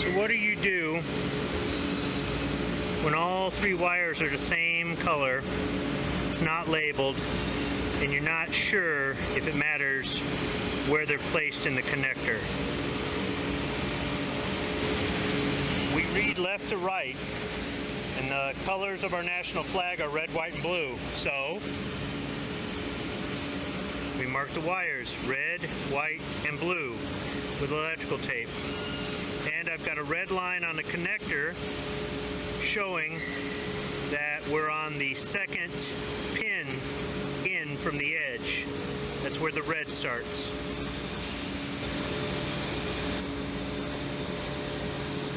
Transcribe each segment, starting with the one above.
So what do you do when all three wires are the same color, it's not labeled, and you're not sure if it matters where they're placed in the connector? We read left to right, and the colors of our national flag are red, white, and blue. So we mark the wires red, white, and blue with electrical tape. And I've got a red line on the connector showing that we're on the second pin in from the edge. That's where the red starts.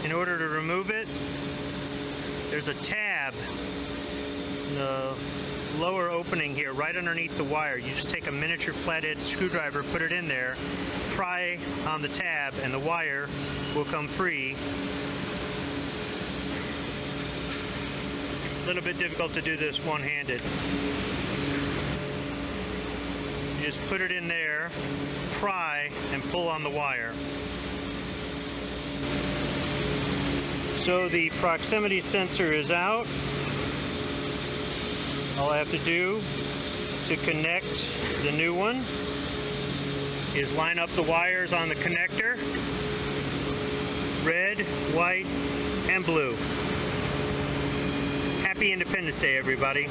In order to remove it, there's a tab in the lower opening here, right underneath the wire. You just take a miniature flathead screwdriver, put it in there, pry on the tab, and the wire will come free. A little bit difficult to do this one-handed. You just put it in there, pry, and pull on the wire. So the proximity sensor is out. All I have to do to connect the new one is line up the wires on the connector, red, white, and blue. Happy Independence Day, everybody.